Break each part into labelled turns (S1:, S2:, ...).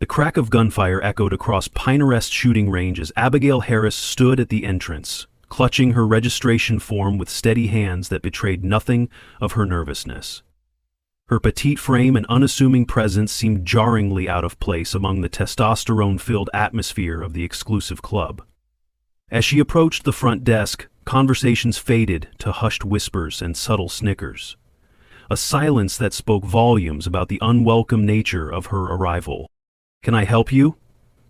S1: The crack of gunfire echoed across Pinerest shooting range as Abigail Harris stood at the entrance, clutching her registration form with steady hands that betrayed nothing of her nervousness. Her petite frame and unassuming presence seemed jarringly out of place among the testosterone-filled atmosphere of the exclusive club. As she approached the front desk, conversations faded to hushed whispers and subtle snickers, a silence that spoke volumes about the unwelcome nature of her arrival. "Can I help you?"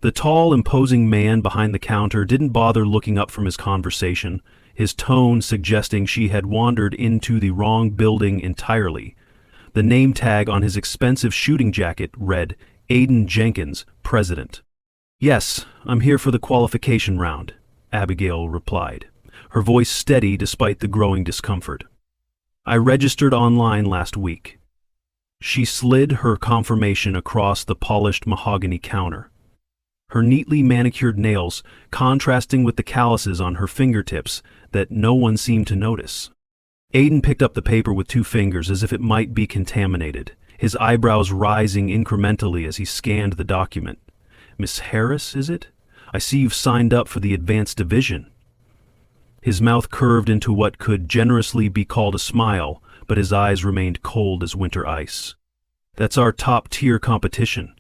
S1: The tall, imposing man behind the counter didn't bother looking up from his conversation, his tone suggesting she had wandered into the wrong building entirely. The name tag on his expensive shooting jacket read, Aiden Jenkins, President. "Yes, I'm here for the qualification round," Abigail replied, her voice steady despite the growing discomfort. "I registered online last week." She slid her confirmation across the polished mahogany counter, her neatly manicured nails contrasting with the calluses on her fingertips that no one seemed to notice. Aiden picked up the paper with 2 fingers as if it might be contaminated, his eyebrows rising incrementally as he scanned the document. "Miss Harris, is it? I see you've signed up for the advanced division." His mouth curved into what could generously be called a smile, but his eyes remained cold as winter ice. "That's our top-tier competition.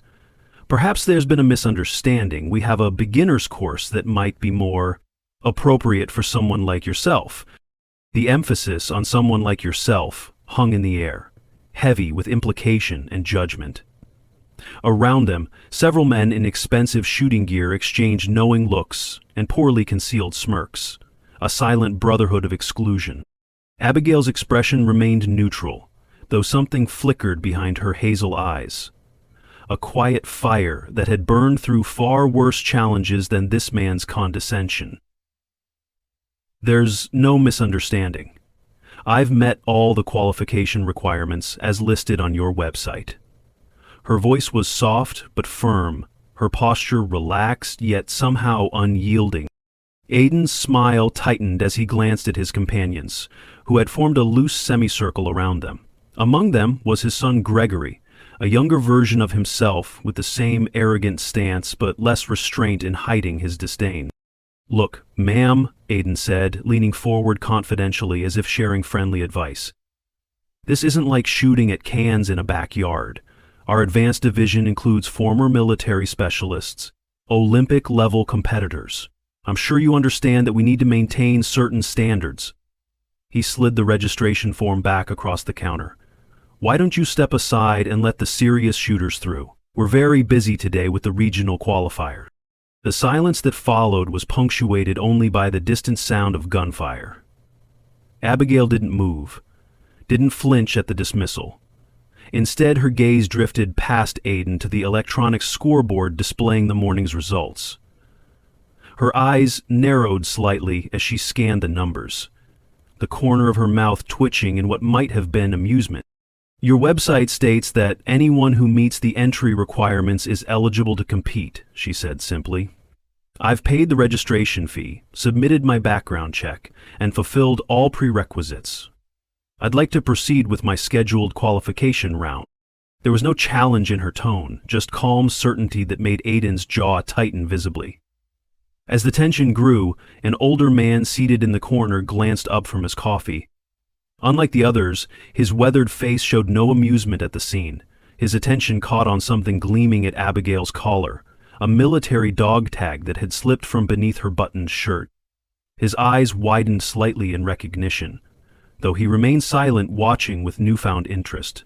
S1: Perhaps there's been a misunderstanding. We have a beginner's course that might be more appropriate for someone like yourself." The emphasis on someone like yourself hung in the air, heavy with implication and judgment. Around them, several men in expensive shooting gear exchanged knowing looks and poorly concealed smirks, a silent brotherhood of exclusion. Abigail's expression remained neutral, though something flickered behind her hazel eyes. A quiet fire that had burned through far worse challenges than this man's condescension. "There's no misunderstanding. I've met all the qualification requirements as listed on your website." Her voice was soft but firm, her posture relaxed yet somehow unyielding. Aiden's smile tightened as he glanced at his companions, who had formed a loose semicircle around them. Among them was his son Gregory, a younger version of himself with the same arrogant stance but less restraint in hiding his disdain. "Look, ma'am," Aiden said, leaning forward confidentially as if sharing friendly advice. "This isn't like shooting at cans in a backyard. Our advanced division includes former military specialists, Olympic-level competitors. I'm sure you understand that we need to maintain certain standards." He slid the registration form back across the counter. "Why don't you step aside and let the serious shooters through? We're very busy today with the regional qualifier." The silence that followed was punctuated only by the distant sound of gunfire. Abigail didn't move, didn't flinch at the dismissal. Instead, her gaze drifted past Aiden to the electronic scoreboard displaying the morning's results. Her eyes narrowed slightly as she scanned the numbers, the corner of her mouth twitching in what might have been amusement. "Your website states that anyone who meets the entry requirements is eligible to compete," she said simply. "I've paid the registration fee, submitted my background check, and fulfilled all prerequisites. I'd like to proceed with my scheduled qualification round." There was no challenge in her tone, just calm certainty that made Aiden's jaw tighten visibly. As the tension grew, an older man seated in the corner glanced up from his coffee. Unlike the others, his weathered face showed no amusement at the scene. His attention caught on something gleaming at Abigail's collar, a military dog tag that had slipped from beneath her buttoned shirt. His eyes widened slightly in recognition, though he remained silent, watching with newfound interest.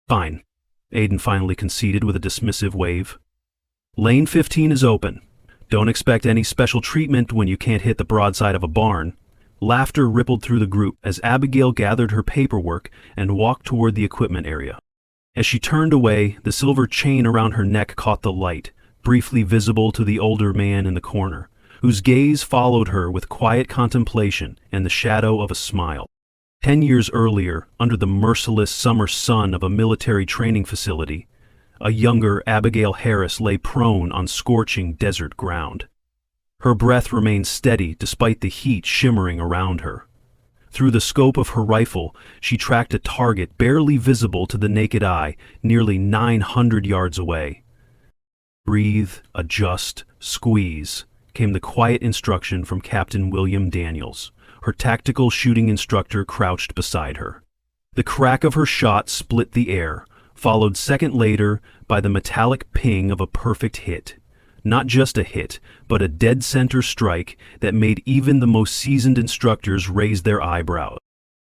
S1: "Fine," Aiden finally conceded with a dismissive wave. "Lane 15 is open. Don't expect any special treatment when you can't hit the broadside of a barn." Laughter rippled through the group as Abigail gathered her paperwork and walked toward the equipment area. As she turned away, the silver chain around her neck caught the light, briefly visible to the older man in the corner, whose gaze followed her with quiet contemplation and the shadow of a smile. 10 years earlier, under the merciless summer sun of a military training facility, a younger Abigail Harris lay prone on scorching desert ground. Her breath remained steady despite the heat shimmering around her. Through the scope of her rifle, she tracked a target barely visible to the naked eye, nearly 900 yards away. Breathe, adjust, squeeze, came the quiet instruction from Captain William Daniels, her tactical shooting instructor crouched beside her. The crack of her shot split the air, followed second later by the metallic ping of a perfect hit. Not just a hit, but a dead center strike that made even the most seasoned instructors raise their eyebrows.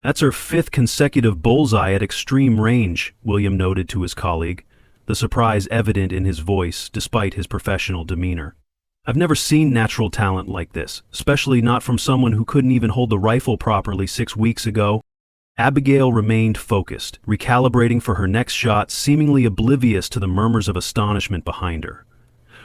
S1: "That's her 5th consecutive bullseye at extreme range," William noted to his colleague, the surprise evident in his voice despite his professional demeanor. "I've never seen natural talent like this, especially not from someone who couldn't even hold the rifle properly 6 weeks ago." Abigail remained focused, recalibrating for her next shot, seemingly oblivious to the murmurs of astonishment behind her.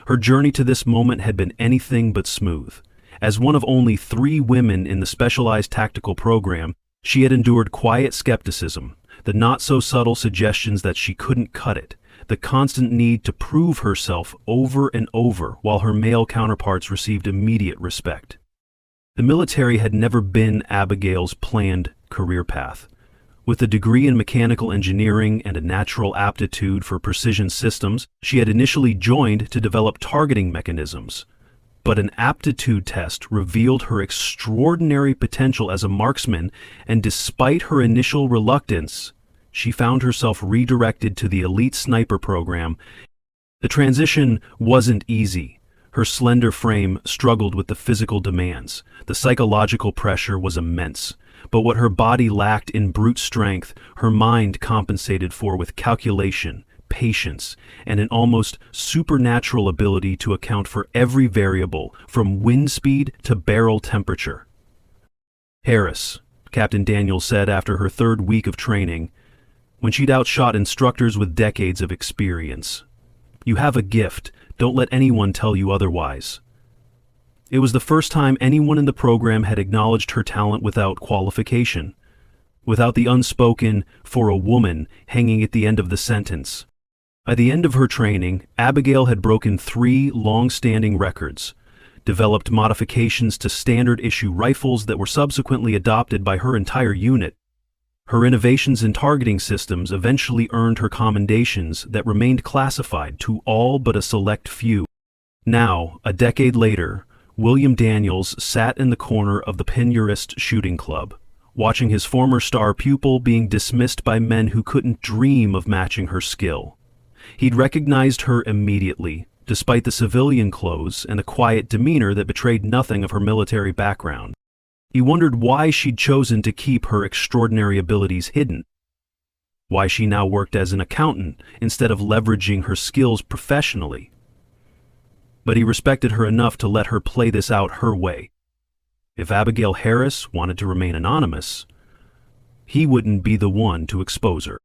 S1: Her journey to this moment had been anything but smooth. As one of only 3 women in the specialized tactical program, she had endured quiet skepticism, the not-so-subtle suggestions that she couldn't cut it, the constant need to prove herself over and over while her male counterparts received immediate respect. The military had never been Abigail's planned career path. With a degree in mechanical engineering and a natural aptitude for precision systems, she had initially joined to develop targeting mechanisms. But an aptitude test revealed her extraordinary potential as a marksman, and despite her initial reluctance, she found herself redirected to the elite sniper program. The transition wasn't easy. Her slender frame struggled with the physical demands. The psychological pressure was immense. But what her body lacked in brute strength, her mind compensated for with calculation, patience, and an almost supernatural ability to account for every variable, from wind speed to barrel temperature. "Harris," Captain Daniels said after her 3rd week of training, when she'd outshot instructors with decades of experience, "you have a gift. Don't let anyone tell you otherwise." It was the first time anyone in the program had acknowledged her talent without qualification, without the unspoken "for a woman" hanging at the end of the sentence. By the end of her training, Abigail had broken 3 long-standing records, developed modifications to standard-issue rifles that were subsequently adopted by her entire unit. Her innovations in targeting systems eventually earned her commendations that remained classified to all but a select few. Now, a decade later, William Daniels sat in the corner of the Pinerest shooting club, watching his former star pupil being dismissed by men who couldn't dream of matching her skill. He'd recognized her immediately, despite the civilian clothes and the quiet demeanor that betrayed nothing of her military background. He wondered why she'd chosen to keep her extraordinary abilities hidden, why she now worked as an accountant instead of leveraging her skills professionally. But he respected her enough to let her play this out her way. If Abigail Harris wanted to remain anonymous, he wouldn't be the one to expose her.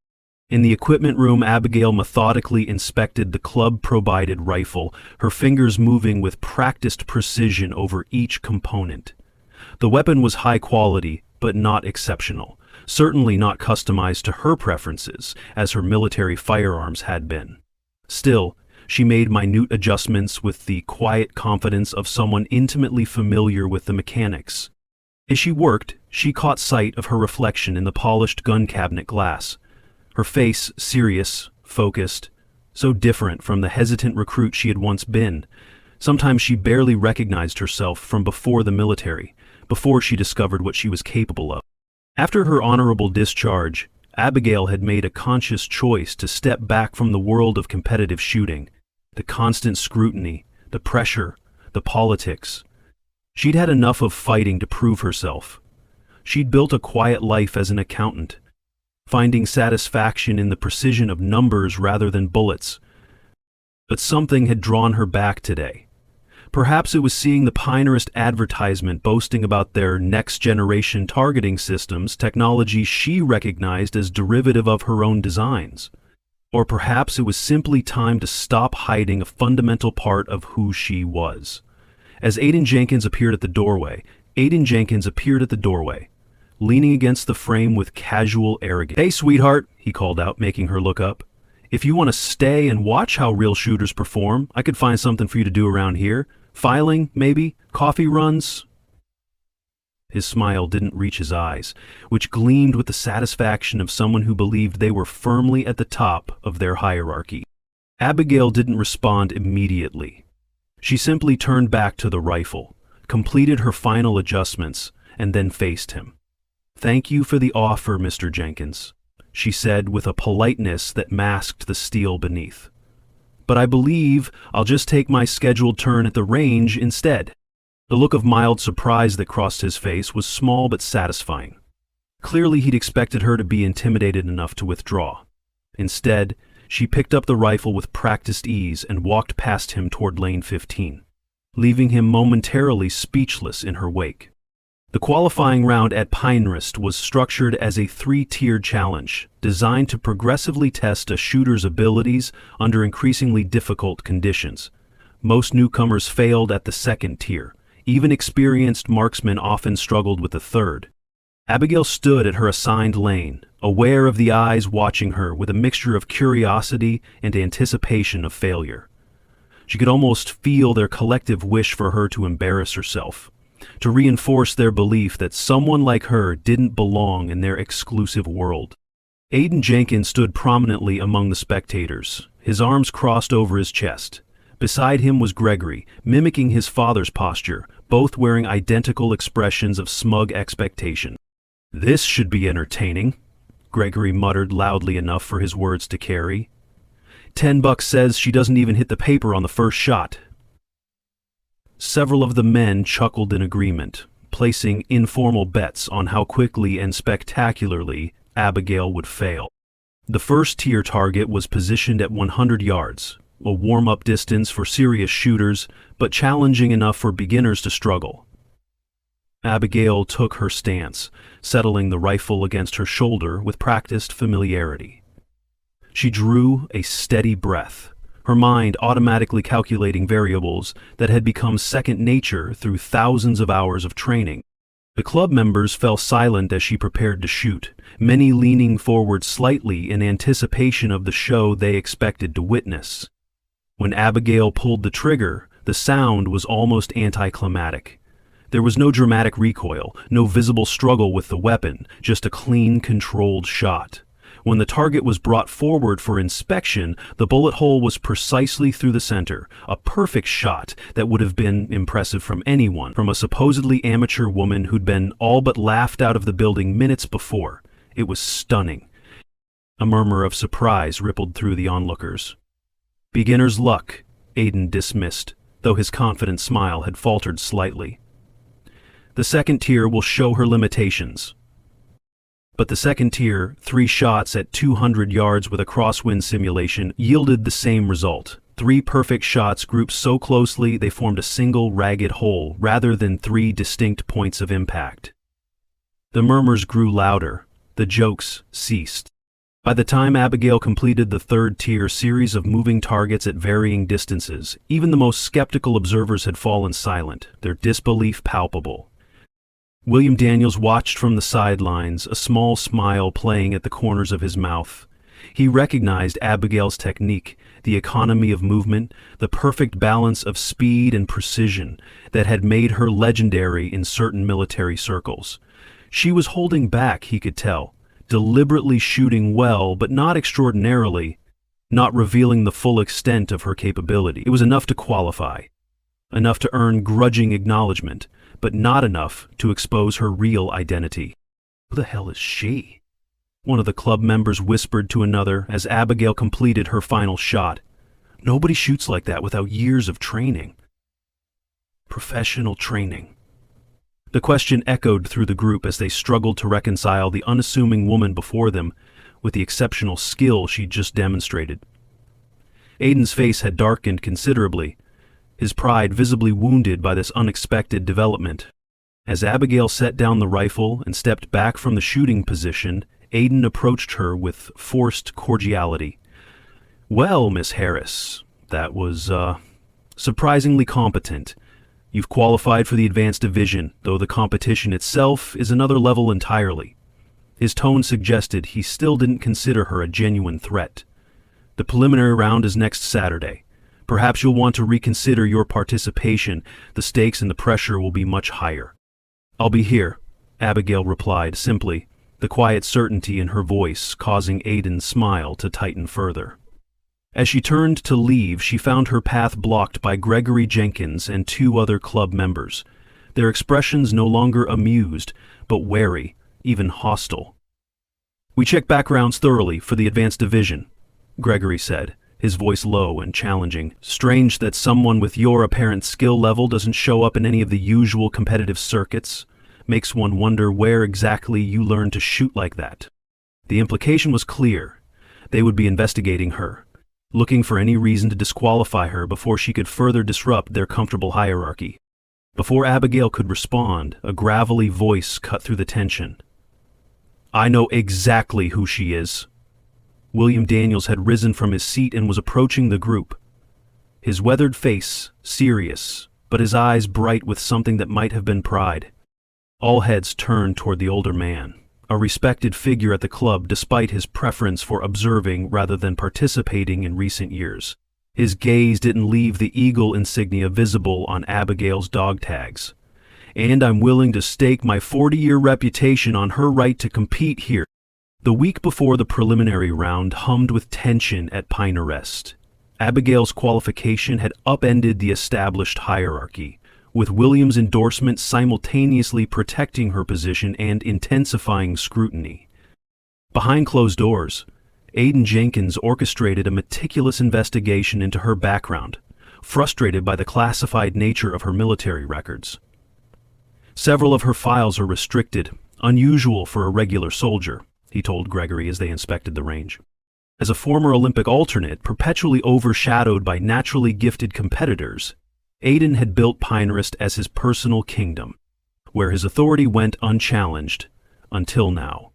S1: In the equipment room, Abigail methodically inspected the club-provided rifle, her fingers moving with practiced precision over each component. The weapon was high quality, but not exceptional, certainly not customized to her preferences, as her military firearms had been. Still, she made minute adjustments with the quiet confidence of someone intimately familiar with the mechanics. As she worked, she caught sight of her reflection in the polished gun cabinet glass. Her face serious, focused, so different from the hesitant recruit she had once been. Sometimes she barely recognized herself from before the military, before she discovered what she was capable of. After her honorable discharge, Abigail had made a conscious choice to step back from the world of competitive shooting, the constant scrutiny, the pressure, the politics. She'd had enough of fighting to prove herself. She'd built a quiet life as an accountant, finding satisfaction in the precision of numbers rather than bullets. But something had drawn her back today. Perhaps it was seeing the Pinerest advertisement boasting about their next-generation targeting systems, technology she recognized as derivative of her own designs. Or perhaps it was simply time to stop hiding a fundamental part of who she was. As Aiden Jenkins appeared at the doorway, leaning against the frame with casual arrogance. "Hey, sweetheart," he called out, making her look up. "If you want to stay and watch how real shooters perform, I could find something for you to do around here. Filing, maybe? Coffee runs?" His smile didn't reach his eyes, which gleamed with the satisfaction of someone who believed they were firmly at the top of their hierarchy. Abigail didn't respond immediately. She simply turned back to the rifle, completed her final adjustments, and then faced him. "Thank you for the offer, Mr. Jenkins," she said with a politeness that masked the steel beneath. "But I believe I'll just take my scheduled turn at the range instead." The look of mild surprise that crossed his face was small but satisfying. Clearly he'd expected her to be intimidated enough to withdraw. Instead, she picked up the rifle with practiced ease and walked past him toward lane 15, leaving him momentarily speechless in her wake. The qualifying round at Pinerest was structured as a 3-tiered challenge, designed to progressively test a shooter's abilities under increasingly difficult conditions. Most newcomers failed at the 2nd tier. Even experienced marksmen often struggled with the 3rd. Abigail stood at her assigned lane, aware of the eyes watching her with a mixture of curiosity and anticipation of failure. She could almost feel their collective wish for her to embarrass herself, to reinforce their belief that someone like her didn't belong in their exclusive world. Aiden Jenkins stood prominently among the spectators, his arms crossed over his chest. Beside him was Gregory, mimicking his father's posture, both wearing identical expressions of smug expectation. "This should be entertaining," Gregory muttered loudly enough for his words to carry. $10 says she doesn't even hit the paper on the first shot." Several of the men chuckled in agreement, placing informal bets on how quickly and spectacularly Abigail would fail. The 1st-tier target was positioned at 100 yards, a warm-up distance for serious shooters, but challenging enough for beginners to struggle. Abigail took her stance, settling the rifle against her shoulder with practiced familiarity. She drew a steady breath, her mind automatically calculating variables that had become second nature through thousands of hours of training. The club members fell silent as she prepared to shoot, many leaning forward slightly in anticipation of the show they expected to witness. When Abigail pulled the trigger, the sound was almost anticlimactic. There was no dramatic recoil, no visible struggle with the weapon, just a clean, controlled shot. When the target was brought forward for inspection, the bullet hole was precisely through the center, a perfect shot that would have been impressive from anyone, from a supposedly amateur woman who'd been all but laughed out of the building minutes before. It was stunning. A murmur of surprise rippled through the onlookers. "Beginner's luck," Aiden dismissed, though his confident smile had faltered slightly. "The 2nd tier will show her limitations." But the 2nd tier, 3 shots at 200 yards with a crosswind simulation, yielded the same result. 3 perfect shots grouped so closely they formed a single ragged whole rather than 3 distinct points of impact. The murmurs grew louder. The jokes ceased. By the time Abigail completed the 3rd-tier series of moving targets at varying distances, even the most skeptical observers had fallen silent, their disbelief palpable. William Daniels watched from the sidelines, a small smile playing at the corners of his mouth. He recognized Abigail's technique, the economy of movement, the perfect balance of speed and precision that had made her legendary in certain military circles. She was holding back, he could tell, deliberately shooting well, but not extraordinarily, not revealing the full extent of her capability. It was enough to qualify, enough to earn grudging acknowledgement, but not enough to expose her real identity. "Who the hell is she?" one of the club members whispered to another as Abigail completed her final shot. "Nobody shoots like that without years of training." Professional training. The question echoed through the group as they struggled to reconcile the unassuming woman before them with the exceptional skill she'd just demonstrated. Aiden's face had darkened considerably, his pride visibly wounded by this unexpected development. As Abigail set down the rifle and stepped back from the shooting position, Aiden approached her with forced cordiality. "Well, Miss Harris, that was, surprisingly competent. You've qualified for the advanced division, though the competition itself is another level entirely." His tone suggested he still didn't consider her a genuine threat. "The preliminary round is next Saturday. Perhaps you'll want to reconsider your participation. The stakes and the pressure will be much higher." "I'll be here," Abigail replied simply, the quiet certainty in her voice causing Aiden's smile to tighten further. As she turned to leave, she found her path blocked by Gregory Jenkins and two other club members, their expressions no longer amused, but wary, even hostile. "We checked backgrounds thoroughly for the advanced division," Gregory said, his voice low and challenging. "Strange that someone with your apparent skill level doesn't show up in any of the usual competitive circuits. Makes one wonder where exactly you learned to shoot like that." The implication was clear. They would be investigating her, looking for any reason to disqualify her before she could further disrupt their comfortable hierarchy. Before Abigail could respond, a gravelly voice cut through the tension. "I know exactly who she is." William Daniels had risen from his seat and was approaching the group. His weathered face, serious, but his eyes bright with something that might have been pride. All heads turned toward the older man, a respected figure at the club despite his preference for observing rather than participating in recent years. His gaze didn't leave the eagle insignia visible on Abigail's dog tags. "And I'm willing to stake my 40-year reputation on her right to compete here." The week before the preliminary round hummed with tension at Pinerest. Abigail's qualification had upended the established hierarchy, with William's endorsement simultaneously protecting her position and intensifying scrutiny. Behind closed doors, Aiden Jenkins orchestrated a meticulous investigation into her background, frustrated by the classified nature of her military records. "Several of her files are restricted, unusual for a regular soldier," he told Gregory as they inspected the range. As a former Olympic alternate, perpetually overshadowed by naturally gifted competitors, Aiden had built Pinerest as his personal kingdom, where his authority went unchallenged, until now.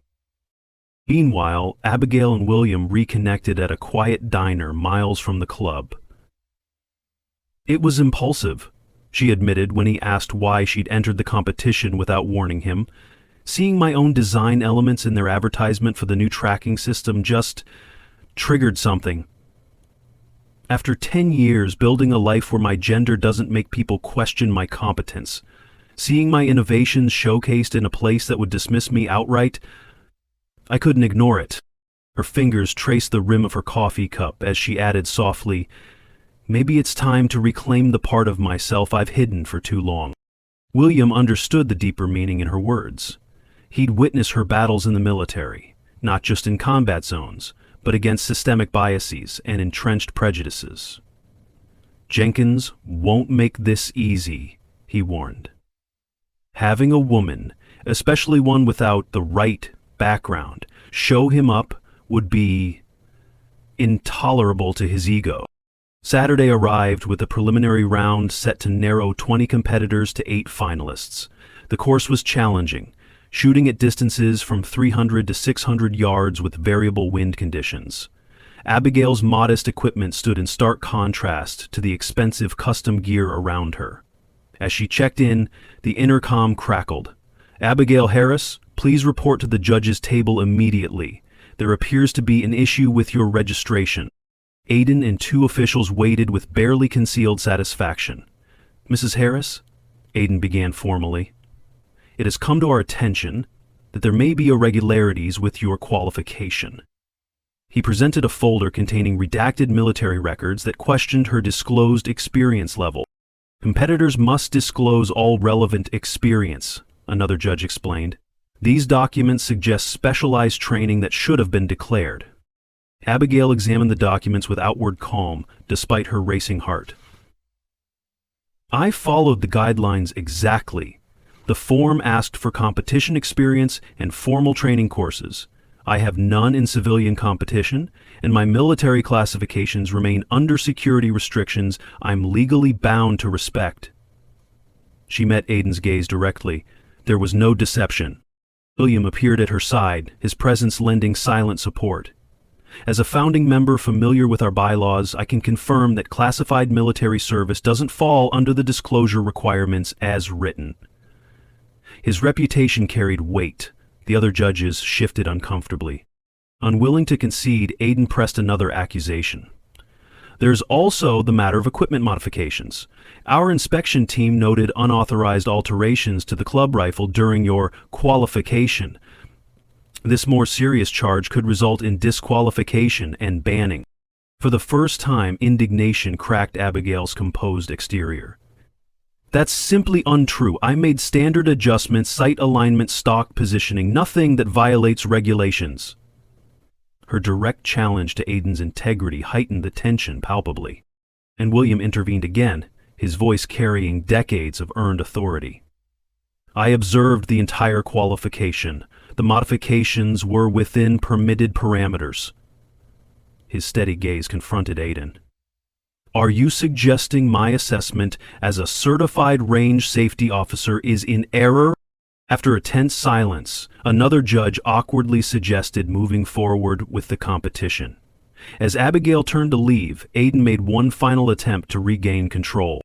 S1: Meanwhile, Abigail and William reconnected at a quiet diner miles from the club. "It was impulsive," she admitted when he asked why she'd entered the competition without warning him. "Seeing my own design elements in their advertisement for the new tracking system just triggered something. After 10 years building a life where my gender doesn't make people question my competence, seeing my innovations showcased in a place that would dismiss me outright, I couldn't ignore it." Her fingers traced the rim of her coffee cup as she added softly, "Maybe it's time to reclaim the part of myself I've hidden for too long." William understood the deeper meaning in her words. He'd witnessed her battles in the military, not just in combat zones, but against systemic biases and entrenched prejudices. "Jenkins won't make this easy," he warned. Having a woman, especially one without the right background, show him up would be intolerable to his ego. Saturday arrived with the preliminary round set to narrow 20 competitors to 8 finalists. The course was challenging, shooting at distances from 300 to 600 yards with variable wind conditions. Abigail's modest equipment stood in stark contrast to the expensive custom gear around her. As she checked in, the intercom crackled. "Abigail Harris, please report to the judges' table immediately. There appears to be an issue with your registration." Aiden and 2 officials waited with barely concealed satisfaction. "Mrs. Harris," Aiden began formally, "it has come to our attention that there may be irregularities with your qualification." He presented a folder containing redacted military records that questioned her disclosed experience level. "Competitors must disclose all relevant experience," another judge explained. "These documents suggest specialized training that should have been declared." Abigail examined the documents with outward calm, despite her racing heart. "I followed the guidelines exactly. The form asked for competition experience and formal training courses. I have none in civilian competition, and my military classifications remain under security restrictions I'm legally bound to respect." She met Aiden's gaze directly. There was no deception. William appeared at her side, his presence lending silent support. "As a founding member familiar with our bylaws, I can confirm that classified military service doesn't fall under the disclosure requirements as written." His reputation carried weight. The other judges shifted uncomfortably. Unwilling to concede, Aiden pressed another accusation. "There's also the matter of equipment modifications. Our inspection team noted unauthorized alterations to the club rifle during your qualification. This more serious charge could result in disqualification and banning." For the first time, indignation cracked Abigail's composed exterior. That's simply untrue. I made standard adjustments, sight alignment, stock positioning, nothing that violates regulations. Her direct challenge to Aiden's integrity heightened the tension palpably, and William intervened again, his voice carrying decades of earned authority. I observed the entire qualification. The modifications were within permitted parameters. His steady gaze confronted Aiden. Are you suggesting my assessment as a certified range safety officer is in error? After a tense silence, another judge awkwardly suggested moving forward with the competition. As Abigail turned to leave, Aiden made one final attempt to regain control.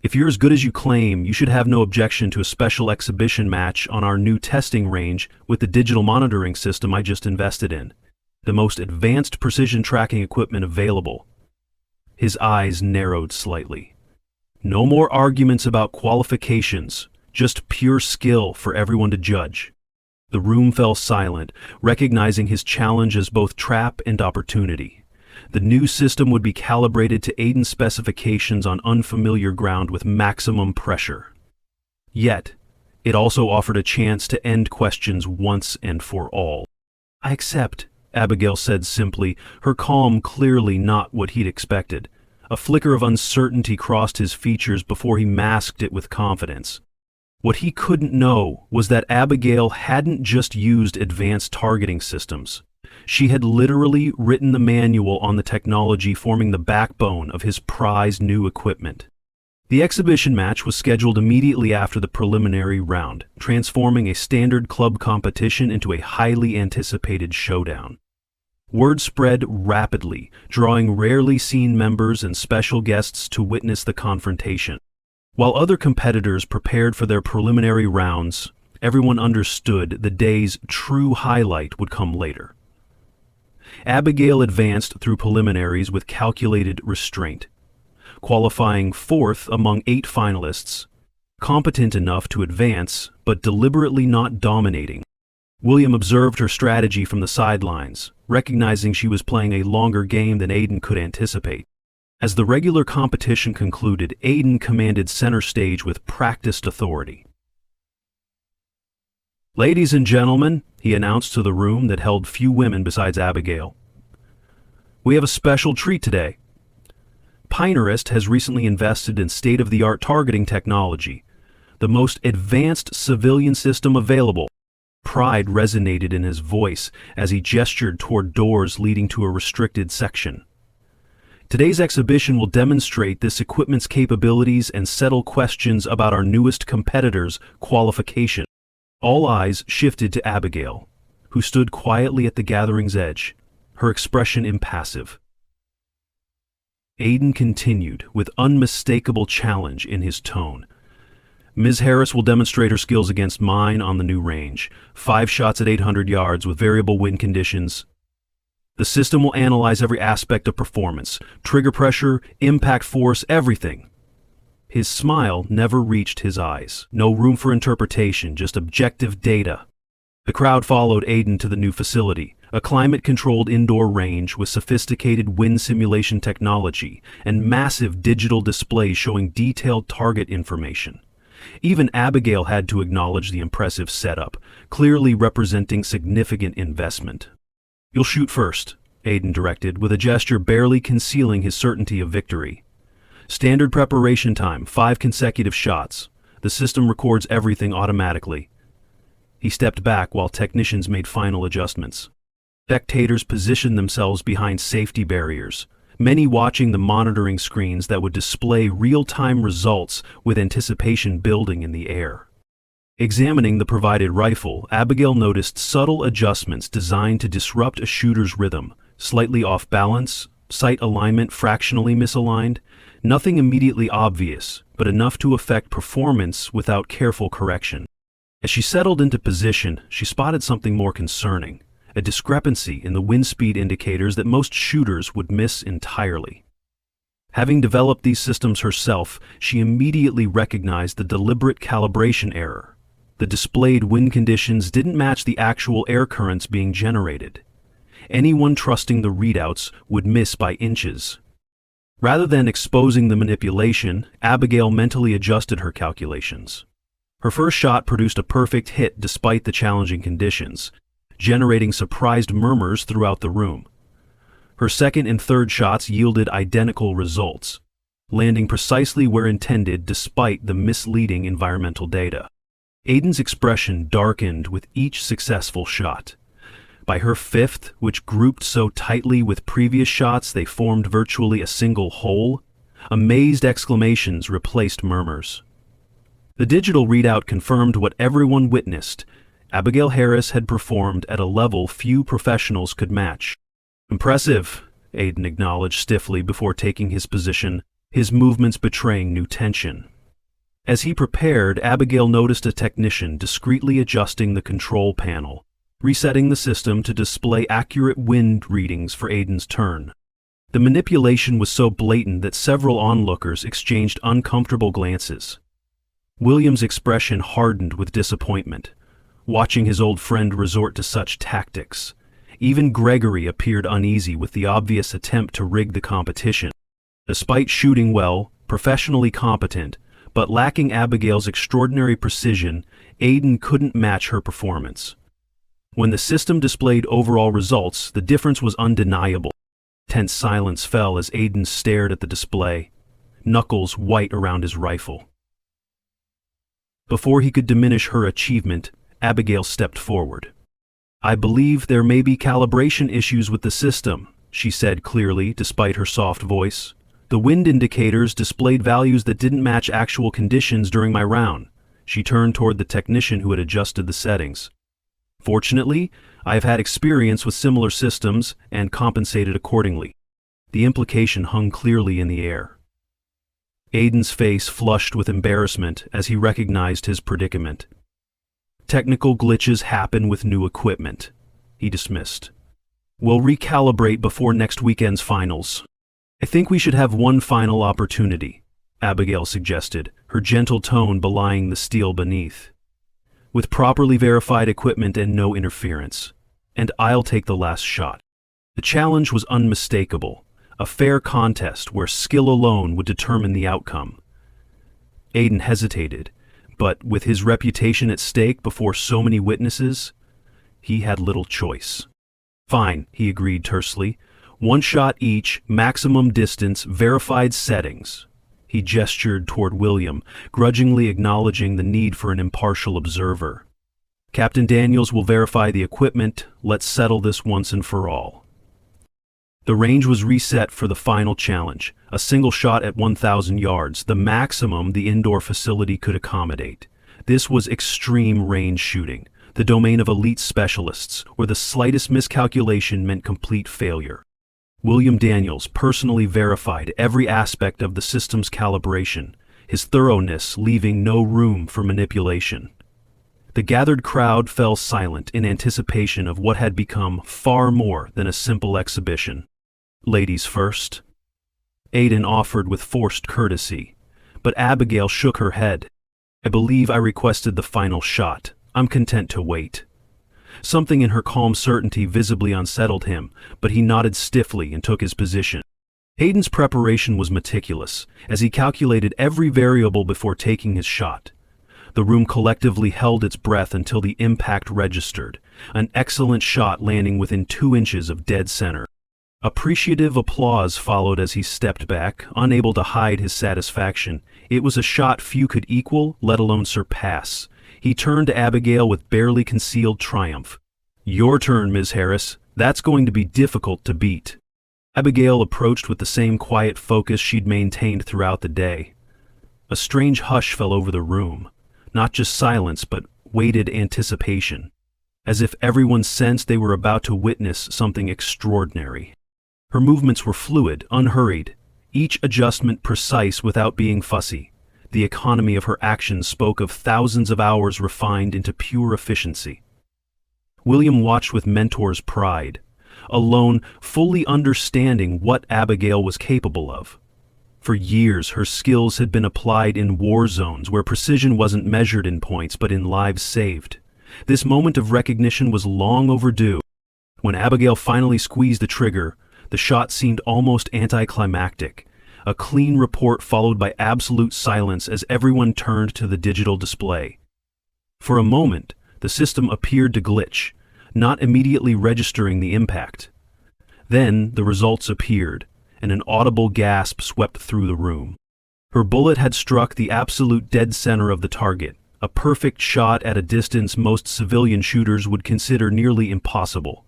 S1: If you're as good as you claim, you should have no objection to a special exhibition match on our new testing range with the digital monitoring system I just invested in, the most advanced precision tracking equipment available. His eyes narrowed slightly. No more arguments about qualifications, just pure skill for everyone to judge. The room fell silent, recognizing his challenge as both trap and opportunity. The new system would be calibrated to Aiden's specifications on unfamiliar ground with maximum pressure. Yet, it also offered a chance to end questions once and for all. I accept, Abigail said simply, her calm clearly not what he'd expected. A flicker of uncertainty crossed his features before he masked it with confidence. What he couldn't know was that Abigail hadn't just used advanced targeting systems. She had literally written the manual on the technology forming the backbone of his prized new equipment. The exhibition match was scheduled immediately after the preliminary round, transforming a standard club competition into a highly anticipated showdown. Word spread rapidly, drawing rarely seen members and special guests to witness the confrontation. While other competitors prepared for their preliminary rounds, everyone understood the day's true highlight would come later. Abigail advanced through preliminaries with calculated restraint, qualifying fourth among 8 finalists, competent enough to advance, but deliberately not dominating. William observed her strategy from the sidelines, recognizing she was playing a longer game than Aiden could anticipate. As the regular competition concluded, Aiden commanded center stage with practiced authority. Ladies and gentlemen, he announced to the room that held few women besides Abigail, we have a special treat today. Pinerest has recently invested in state-of-the-art targeting technology, the most advanced civilian system available. Pride resonated in his voice as he gestured toward doors leading to a restricted section. Today's exhibition will demonstrate this equipment's capabilities and settle questions about our newest competitor's qualification. All eyes shifted to Abigail, who stood quietly at the gathering's edge, her expression impassive. Aiden continued, with unmistakable challenge in his tone. Ms. Harris will demonstrate her skills against mine on the new range. 5 shots at 800 yards with variable wind conditions. The system will analyze every aspect of performance, trigger pressure, impact force, everything. His smile never reached his eyes. No room for interpretation, just objective data. The crowd followed Aiden to the new facility, a climate-controlled indoor range with sophisticated wind simulation technology and massive digital displays showing detailed target information. Even Abigail had to acknowledge the impressive setup, clearly representing significant investment. You'll shoot first, Aiden directed, with a gesture barely concealing his certainty of victory. Standard preparation time, 5 consecutive shots. The system records everything automatically. He stepped back while technicians made final adjustments. Spectators positioned themselves behind safety barriers, many watching the monitoring screens that would display real-time results with anticipation building in the air. Examining the provided rifle, Abigail noticed subtle adjustments designed to disrupt a shooter's rhythm, slightly off balance, sight alignment fractionally misaligned, nothing immediately obvious, but enough to affect performance without careful correction. As she settled into position, she spotted something more concerning, a discrepancy in the wind speed indicators that most shooters would miss entirely. Having developed these systems herself, she immediately recognized the deliberate calibration error. The displayed wind conditions didn't match the actual air currents being generated. anyone trusting the readouts would miss by inches. Rather than exposing the manipulation, Abigail mentally adjusted her calculations. Her first shot produced a perfect hit despite the challenging conditions, generating surprised murmurs throughout the room. Her second and third shots yielded identical results, landing precisely where intended despite the misleading environmental data. Aiden's expression darkened with each successful shot. By her fifth, which grouped so tightly with previous shots they formed virtually a single whole, amazed exclamations replaced murmurs. The digital readout confirmed what everyone witnessed. Abigail Harris had performed at a level few professionals could match. "Impressive," Aiden acknowledged stiffly before taking his position, his movements betraying new tension. As he prepared, Abigail noticed a technician discreetly adjusting the control panel, resetting the system to display accurate wind readings for Aiden's turn. The manipulation was so blatant that several onlookers exchanged uncomfortable glances. William's expression hardened with disappointment, watching his old friend resort to such tactics. Even Gregory appeared uneasy with the obvious attempt to rig the competition. Despite shooting well, professionally competent, but lacking Abigail's extraordinary precision, Aiden couldn't match her performance. When the system displayed overall results, the difference was undeniable. Tense silence fell as Aiden stared at the display, knuckles white around his rifle. Before he could diminish her achievement, Abigail stepped forward. "I believe there may be calibration issues with the system," she said clearly, despite her soft voice. "The wind indicators displayed values that didn't match actual conditions during my round." She turned toward the technician who had adjusted the settings. "Fortunately, I have had experience with similar systems and compensated accordingly." The implication hung clearly in the air. Aiden's face flushed with embarrassment as he recognized his predicament. "Technical glitches happen with new equipment," he dismissed. "We'll recalibrate before next weekend's finals." "I think we should have one final opportunity," Abigail suggested, her gentle tone belying the steel beneath. "With properly verified equipment and no interference. And I'll take the last shot." The challenge was unmistakable, a fair contest where skill alone would determine the outcome. Aiden hesitated, but with his reputation at stake before so many witnesses, he had little choice. "Fine," he agreed tersely. "One shot each, maximum distance, verified settings." He gestured toward William, grudgingly acknowledging the need for an impartial observer. "Captain Daniels will verify the equipment. Let's settle this once and for all." The range was reset for the final challenge, a single shot at 1,000 yards, the maximum the indoor facility could accommodate. This was extreme range shooting, the domain of elite specialists, where the slightest miscalculation meant complete failure. William Daniels personally verified every aspect of the system's calibration, his thoroughness leaving no room for manipulation. The gathered crowd fell silent in anticipation of what had become far more than a simple exhibition. "Ladies first," Aiden offered with forced courtesy, but Abigail shook her head. "I believe I requested the final shot. I'm content to wait." Something in her calm certainty visibly unsettled him, but he nodded stiffly and took his position. Aiden's preparation was meticulous, as he calculated every variable before taking his shot. The room collectively held its breath until the impact registered, an excellent shot landing within 2 inches of dead center. Appreciative applause followed as he stepped back, unable to hide his satisfaction. It was a shot few could equal, let alone surpass. He turned to Abigail with barely concealed triumph. "Your turn, Ms. Harris. That's going to be difficult to beat." Abigail approached with the same quiet focus she'd maintained throughout the day. A strange hush fell over the room, not just silence but weighted anticipation, as if everyone sensed they were about to witness something extraordinary. Her movements were fluid, unhurried, each adjustment precise without being fussy. The economy of her actions spoke of thousands of hours refined into pure efficiency. William watched with mentor's pride, alone fully understanding what Abigail was capable of. For years, her skills had been applied in war zones where precision wasn't measured in points but in lives saved. This moment of recognition was long overdue. When Abigail finally squeezed the trigger, the shot seemed almost anticlimactic. A clean report followed by absolute silence as everyone turned to the digital display. For a moment, the system appeared to glitch, not immediately registering the impact. Then the results appeared, and an audible gasp swept through the room. Her bullet had struck the absolute dead center of the target, a perfect shot at a distance most civilian shooters would consider nearly impossible.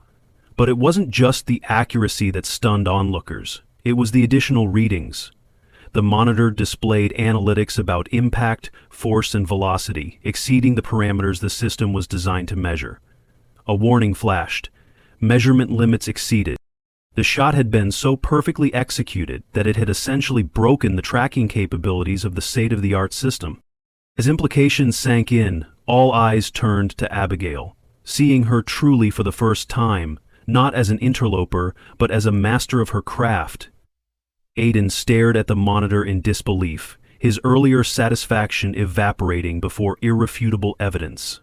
S1: But it wasn't just the accuracy that stunned onlookers, it was the additional readings. The monitor displayed analytics about impact, force, and velocity, exceeding the parameters the system was designed to measure. A warning flashed. Measurement limits exceeded. The shot had been so perfectly executed that it had essentially broken the tracking capabilities of the state-of-the-art system. As implications sank in, all eyes turned to Abigail, seeing her truly for the first time, not as an interloper, but as a master of her craft. Aiden stared at the monitor in disbelief, his earlier satisfaction evaporating before irrefutable evidence.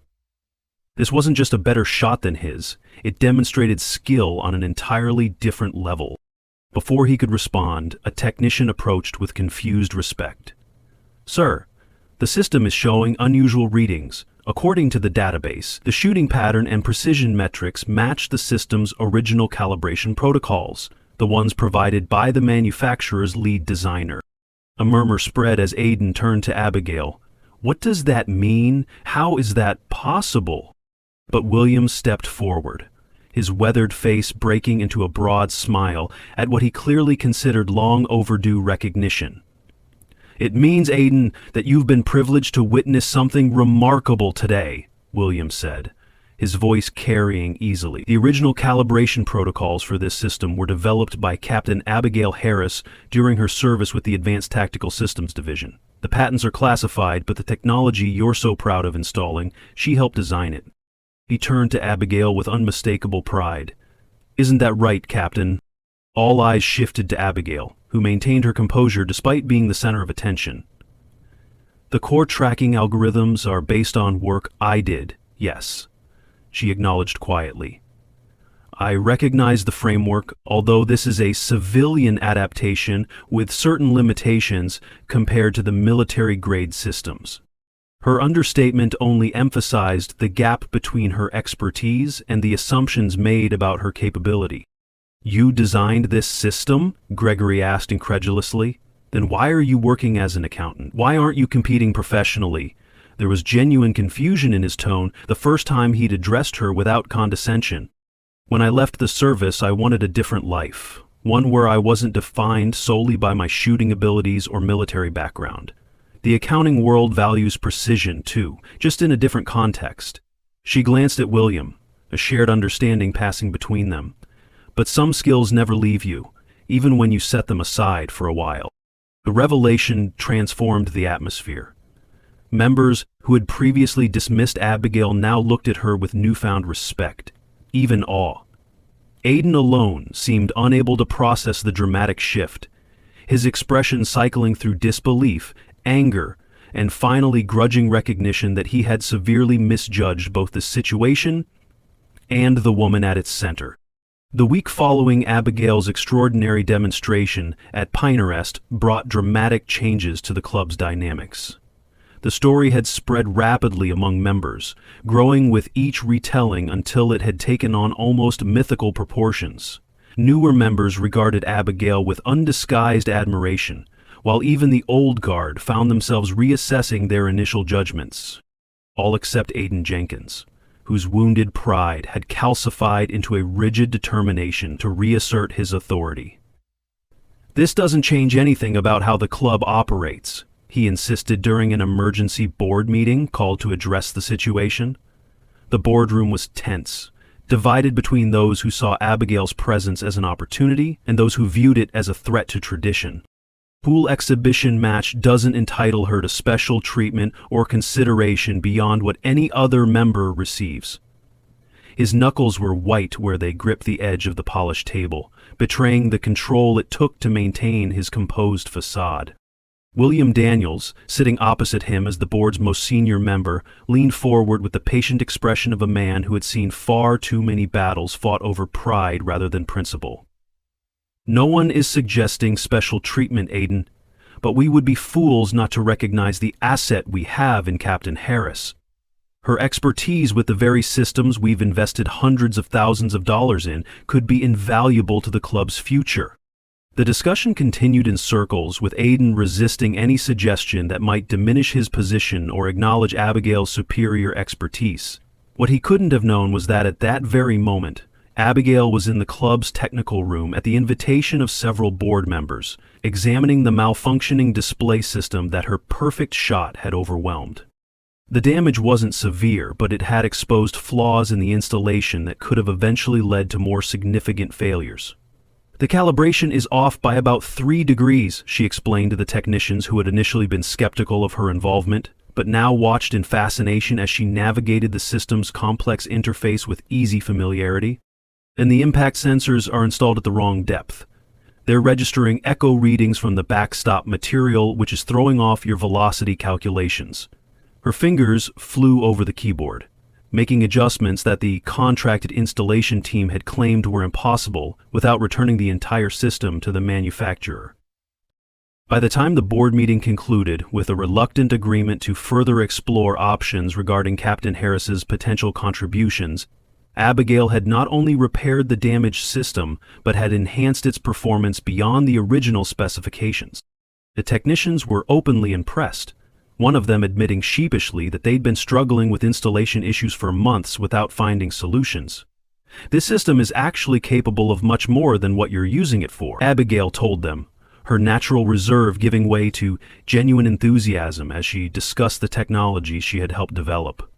S1: This wasn't just a better shot than his, it demonstrated skill on an entirely different level. Before he could respond, a technician approached with confused respect. "Sir, the system is showing unusual readings. According to the database, the shooting pattern and precision metrics match the system's original calibration protocols, the ones provided by the manufacturer's lead designer." A murmur spread as Aiden turned to Abigail. "What does that mean? How is that possible?" But William stepped forward, his weathered face breaking into a broad smile at what he clearly considered long overdue recognition. "It means, Aiden, that you've been privileged to witness something remarkable today," William said, his voice carrying easily. The original calibration protocols for this system were developed by Captain Abigail Harris during her service with the Advanced Tactical Systems Division. The patents are classified, but the technology you're so proud of installing, she helped design it. He turned to Abigail with unmistakable pride. "Isn't that right, Captain?" All eyes shifted to Abigail, who maintained her composure despite being the center of attention. "The core tracking algorithms are based on work I did, yes," she acknowledged quietly. "I recognize the framework, although this is a civilian adaptation with certain limitations compared to the military-grade systems." Her understatement only emphasized the gap between her expertise and the assumptions made about her capability. "You designed this system?" Gregory asked incredulously. "Then why are you working as an accountant? Why aren't you competing professionally?" There was genuine confusion in his tone the first time he'd addressed her without condescension. "When I left the service, I wanted a different life, one where I wasn't defined solely by my shooting abilities or military background. The accounting world values precision, too, just in a different context." She glanced at William, a shared understanding passing between them. "But some skills never leave you, even when you set them aside for a while." The revelation transformed the atmosphere. Members who had previously dismissed Abigail now looked at her with newfound respect, even awe. Aiden alone seemed unable to process the dramatic shift, his expression cycling through disbelief, anger, and finally grudging recognition that he had severely misjudged both the situation and the woman at its center. The week following Abigail's extraordinary demonstration at Pinerest brought dramatic changes to the club's dynamics. The story had spread rapidly among members, growing with each retelling until it had taken on almost mythical proportions. Newer members regarded Abigail with undisguised admiration, while even the old guard found themselves reassessing their initial judgments. All except Aiden Jenkins, whose wounded pride had calcified into a rigid determination to reassert his authority. "This doesn't change anything about how the club operates," he insisted during an emergency board meeting called to address the situation. The boardroom was tense, divided between those who saw Abigail's presence as an opportunity and those who viewed it as a threat to tradition. Pool exhibition match doesn't entitle her to special treatment or consideration beyond what any other member receives. His knuckles were white where they gripped the edge of the polished table, betraying the control it took to maintain his composed facade. William Daniels, sitting opposite him as the board's most senior member, leaned forward with the patient expression of a man who had seen far too many battles fought over pride rather than principle. "No one is suggesting special treatment, Aiden, but we would be fools not to recognize the asset we have in Captain Harris. Her expertise with the very systems we've invested hundreds of thousands of dollars in could be invaluable to the club's future." The discussion continued in circles, with Aiden resisting any suggestion that might diminish his position or acknowledge Abigail's superior expertise. What he couldn't have known was that at that very moment, Abigail was in the club's technical room at the invitation of several board members, examining the malfunctioning display system that her perfect shot had overwhelmed. The damage wasn't severe, but it had exposed flaws in the installation that could have eventually led to more significant failures. "The calibration is off by about 3 degrees, she explained to the technicians who had initially been skeptical of her involvement, but now watched in fascination as she navigated the system's complex interface with easy familiarity. "And the impact sensors are installed at the wrong depth. They're registering echo readings from the backstop material, which is throwing off your velocity calculations." Her fingers flew over the keyboard, making adjustments that the contracted installation team had claimed were impossible without returning the entire system to the manufacturer. By the time the board meeting concluded with a reluctant agreement to further explore options regarding Captain Harris's potential contributions, Abigail had not only repaired the damaged system, but had enhanced its performance beyond the original specifications. The technicians were openly impressed, one of them admitting sheepishly that they'd been struggling with installation issues for months without finding solutions. "This system is actually capable of much more than what you're using it for," Abigail told them, her natural reserve giving way to genuine enthusiasm as she discussed the technology she had helped develop.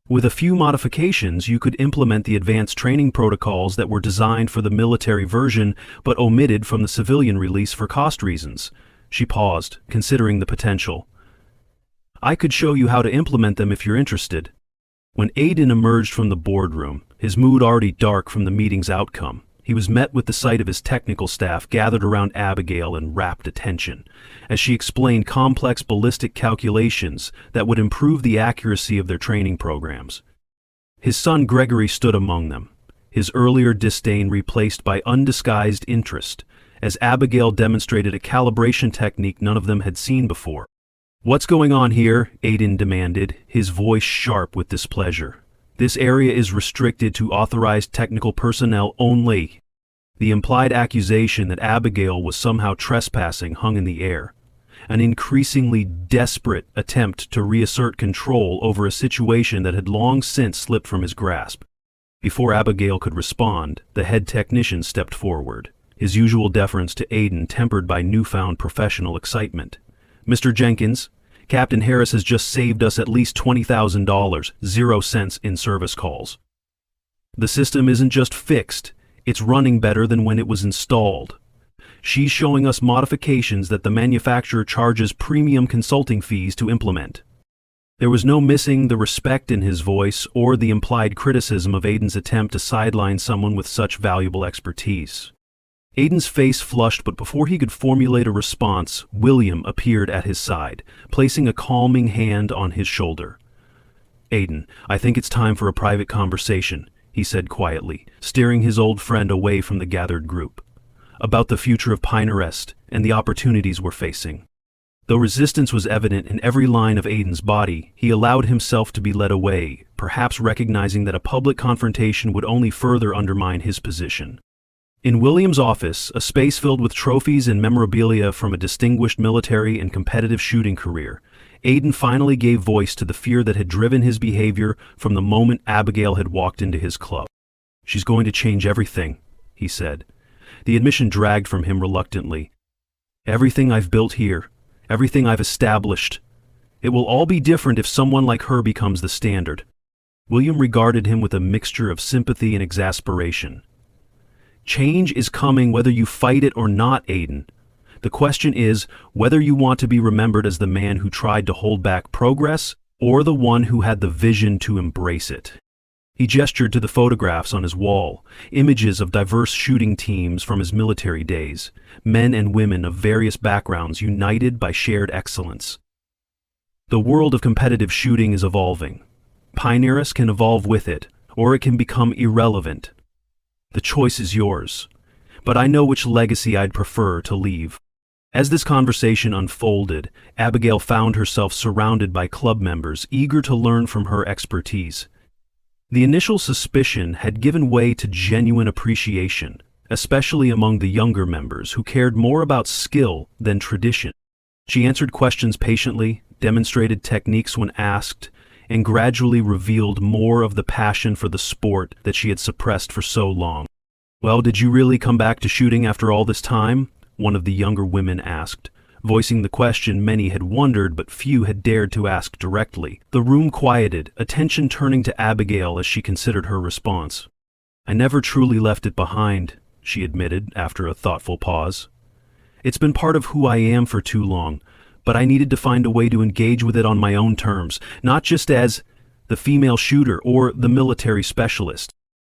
S1: "With a few modifications, you could implement the advanced training protocols that were designed for the military version but omitted from the civilian release for cost reasons." She paused, considering the potential. "I could show you how to implement them if you're interested." When Aiden emerged from the boardroom, his mood already dark from the meeting's outcome, he was met with the sight of his technical staff gathered around Abigail in rapt attention, as she explained complex ballistic calculations that would improve the accuracy of their training programs. His son Gregory stood among them, his earlier disdain replaced by undisguised interest, as Abigail demonstrated a calibration technique none of them had seen before. "What's going on here?" Aiden demanded, his voice sharp with displeasure. "This area is restricted to authorized technical personnel only." The implied accusation that Abigail was somehow trespassing hung in the air, an increasingly desperate attempt to reassert control over a situation that had long since slipped from his grasp. Before Abigail could respond, the head technician stepped forward, his usual deference to Aiden tempered by newfound professional excitement. "Mr. Jenkins, Captain Harris has just saved us at least $20,000, 0 cents in service calls. The system isn't just fixed, it's running better than when it was installed. She's showing us modifications that the manufacturer charges premium consulting fees to implement." There was no missing the respect in his voice or the implied criticism of Aiden's attempt to sideline someone with such valuable expertise. Aiden's face flushed, but before he could formulate a response, William appeared at his side, placing a calming hand on his shoulder. "Aiden, I think it's time for a private conversation," he said quietly, steering his old friend away from the gathered group, "about the future of Pinerest and the opportunities we're facing." Though resistance was evident in every line of Aiden's body, he allowed himself to be led away, perhaps recognizing that a public confrontation would only further undermine his position. In William's office, a space filled with trophies and memorabilia from a distinguished military and competitive shooting career, Aiden finally gave voice to the fear that had driven his behavior from the moment Abigail had walked into his club. "She's going to change everything," he said. The admission dragged from him reluctantly. "Everything I've built here, everything I've established, it will all be different if someone like her becomes the standard." William regarded him with a mixture of sympathy and exasperation. "Change is coming whether you fight it or not, Aiden. The question is whether you want to be remembered as the man who tried to hold back progress or the one who had the vision to embrace it." He gestured to the photographs on his wall, images of diverse shooting teams from his military days, men and women of various backgrounds united by shared excellence. The world of competitive shooting is evolving. Pinerest can evolve with it, or it can become irrelevant. The choice is yours, but I know which legacy I'd prefer to leave. As this conversation unfolded, Abigail found herself surrounded by club members eager to learn from her expertise. The initial suspicion had given way to genuine appreciation, especially among the younger members who cared more about skill than tradition. She answered questions patiently, demonstrated techniques when asked, and gradually revealed more of the passion for the sport that she had suppressed for so long. "Well, did you really come back to shooting after all this time?" one of the younger women asked, voicing the question many had wondered but few had dared to ask directly. The room quieted, attention turning to Abigail as she considered her response. "I never truly left it behind," she admitted after a thoughtful pause. "It's been part of who I am for too long, but I needed to find a way to engage with it on my own terms, not just as the female shooter or the military specialist."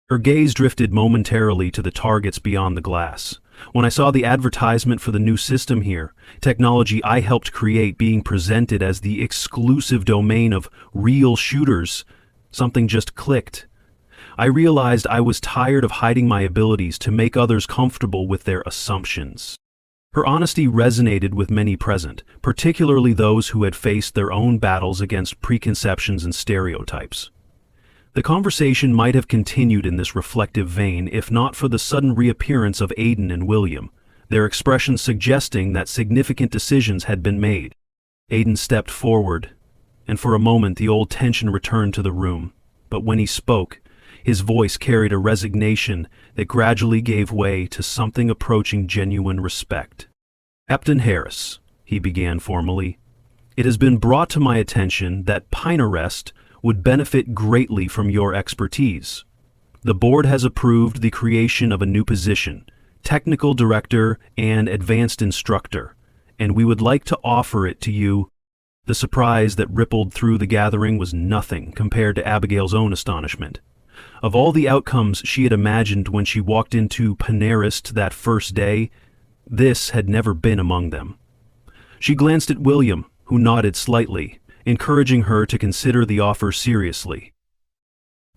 S1: Her gaze drifted momentarily to the targets beyond the glass. "When I saw the advertisement for the new system here, technology I helped create being presented as the exclusive domain of real shooters, something just clicked. I realized I was tired of hiding my abilities to make others comfortable with their assumptions." Her honesty resonated with many present, particularly those who had faced their own battles against preconceptions and stereotypes. The conversation might have continued in this reflective vein if not for the sudden reappearance of Aidan and William, their expressions suggesting that significant decisions had been made. Aidan stepped forward, and for a moment the old tension returned to the room, but when he spoke, his voice carried a resignation that gradually gave way to something approaching genuine respect. "Captain Harris," he began formally, "it has been brought to my attention that Pinerest would benefit greatly from your expertise. The board has approved the creation of a new position, Technical Director and Advanced Instructor, and we would like to offer it to you." The surprise that rippled through the gathering was nothing compared to Abigail's own astonishment. Of all the outcomes she had imagined when she walked into Pinerest that first day, this had never been among them. She glanced at William, who nodded slightly, encouraging her to consider the offer seriously.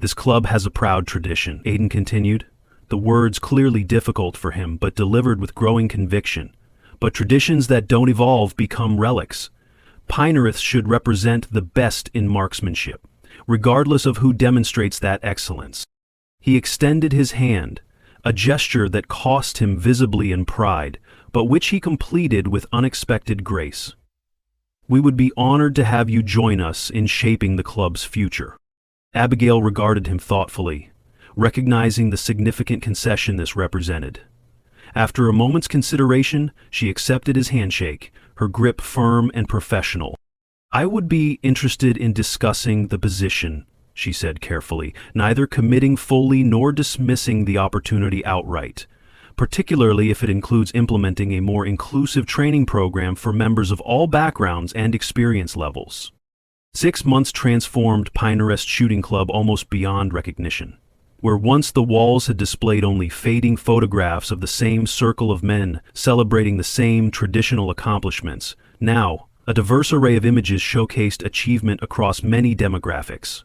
S1: "This club has a proud tradition," Aidan continued, the words clearly difficult for him but delivered with growing conviction. "But traditions that don't evolve become relics. Pinerest should represent the best in marksmanship, regardless of who demonstrates that excellence." He extended his hand, a gesture that cost him visibly in pride, but which he completed with unexpected grace. "We would be honored to have you join us in shaping the club's future." Abigail regarded him thoughtfully, recognizing the significant concession this represented. After a moment's consideration, she accepted his handshake, her grip firm and professional. "I would be interested in discussing the position," she said carefully, neither committing fully nor dismissing the opportunity outright, particularly if it includes implementing a more inclusive training program for members of all backgrounds and experience levels. 6 months transformed Pinerest Shooting Club almost beyond recognition. Where once the walls had displayed only fading photographs of the same circle of men celebrating the same traditional accomplishments, now a diverse array of images showcased achievement across many demographics.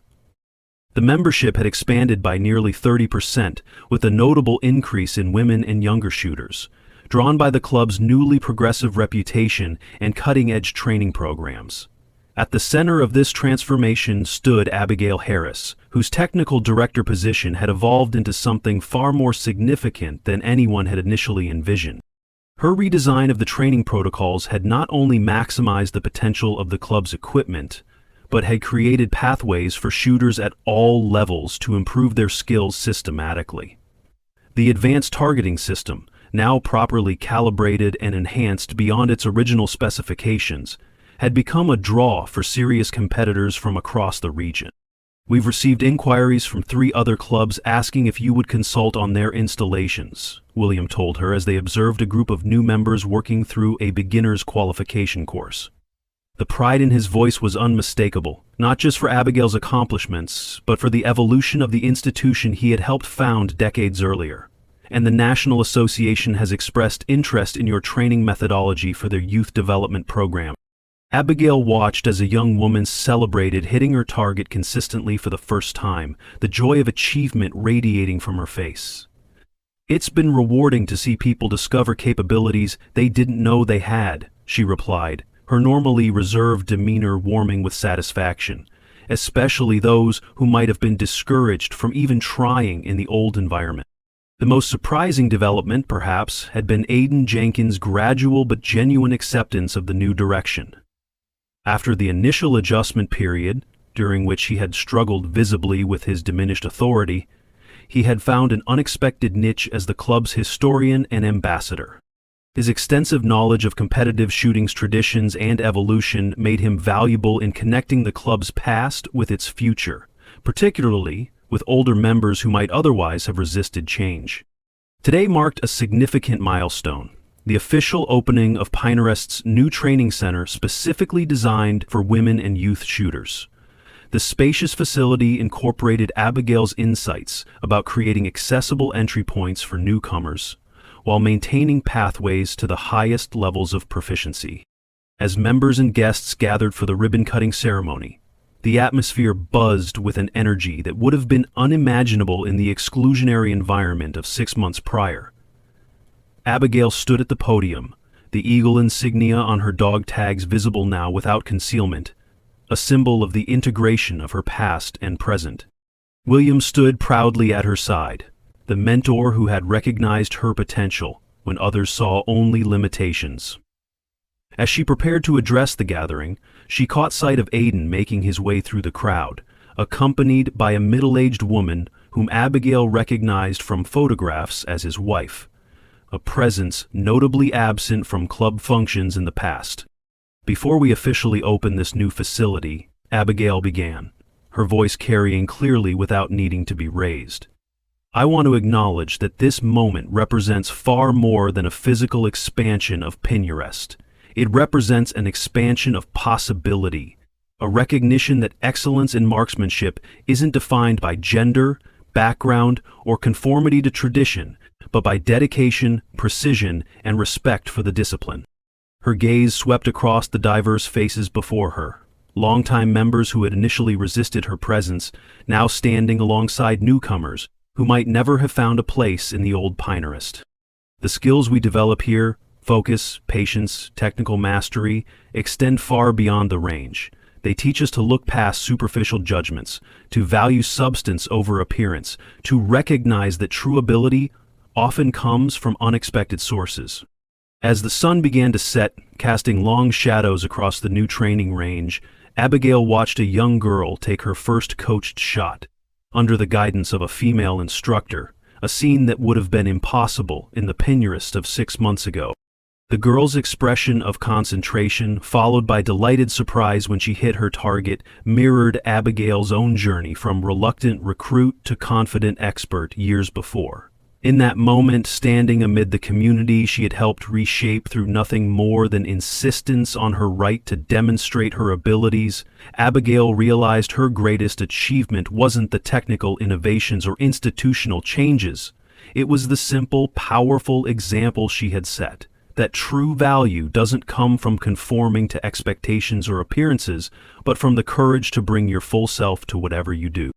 S1: The membership had expanded by nearly 30%, with a notable increase in women and younger shooters, drawn by the club's newly progressive reputation and cutting-edge training programs. At the center of this transformation stood Abigail Harris, whose technical director position had evolved into something far more significant than anyone had initially envisioned. Her redesign of the training protocols had not only maximized the potential of the club's equipment, but had created pathways for shooters at all levels to improve their skills systematically. The advanced targeting system, now properly calibrated and enhanced beyond its original specifications, had become a draw for serious competitors from across the region. "We've received inquiries from 3 other clubs asking if you would consult on their installations," William told her as they observed a group of new members working through a beginner's qualification course. The pride in his voice was unmistakable, not just for Abigail's accomplishments, but for the evolution of the institution he had helped found decades earlier. And the National Association has expressed interest in your training methodology for their youth development program. Abigail watched as a young woman celebrated hitting her target consistently for the first time, the joy of achievement radiating from her face. "It's been rewarding to see people discover capabilities they didn't know they had," she replied, her normally reserved demeanor warming with satisfaction, especially those who might have been discouraged from even trying in the old environment. The most surprising development, perhaps, had been Aiden Jenkins' gradual but genuine acceptance of the new direction. After the initial adjustment period, during which he had struggled visibly with his diminished authority, he had found an unexpected niche as the club's historian and ambassador. His extensive knowledge of competitive shooting's traditions and evolution made him valuable in connecting the club's past with its future, particularly with older members who might otherwise have resisted change. Today marked a significant milestone: the official opening of Pinerest's new training center specifically designed for women and youth shooters. The spacious facility incorporated Abigail's insights about creating accessible entry points for newcomers, while maintaining pathways to the highest levels of proficiency. As members and guests gathered for the ribbon-cutting ceremony, the atmosphere buzzed with an energy that would have been unimaginable in the exclusionary environment of 6 months prior. Abigail stood at the podium, the eagle insignia on her dog tags visible now without concealment, a symbol of the integration of her past and present. William stood proudly at her side, the mentor who had recognized her potential when others saw only limitations. As she prepared to address the gathering, she caught sight of Aiden making his way through the crowd, accompanied by a middle-aged woman whom Abigail recognized from photographs as his wife, a presence notably absent from club functions in the past. "Before we officially open this new facility," Abigail began, her voice carrying clearly without needing to be raised, "I want to acknowledge that this moment represents far more than a physical expansion of Pinerest. It represents an expansion of possibility, a recognition that excellence in marksmanship isn't defined by gender, background, or conformity to tradition, but by dedication, precision, and respect for the discipline." Her gaze swept across the diverse faces before her, longtime members who had initially resisted her presence, now standing alongside newcomers who might never have found a place in the old Pinerest. "The skills we develop here, focus, patience, technical mastery, extend far beyond the range. They teach us to look past superficial judgments, to value substance over appearance, to recognize that true ability often comes from unexpected sources." As the sun began to set, casting long shadows across the new training range, Abigail watched a young girl take her first coached shot, under the guidance of a female instructor, a scene that would have been impossible in the Pinerest of 6 months ago. The girl's expression of concentration, followed by delighted surprise when she hit her target, mirrored Abigail's own journey from reluctant recruit to confident expert years before. In that moment, standing amid the community she had helped reshape through nothing more than insistence on her right to demonstrate her abilities, Abigail realized her greatest achievement wasn't the technical innovations or institutional changes. It was the simple, powerful example she had set, that true value doesn't come from conforming to expectations or appearances, but from the courage to bring your full self to whatever you do.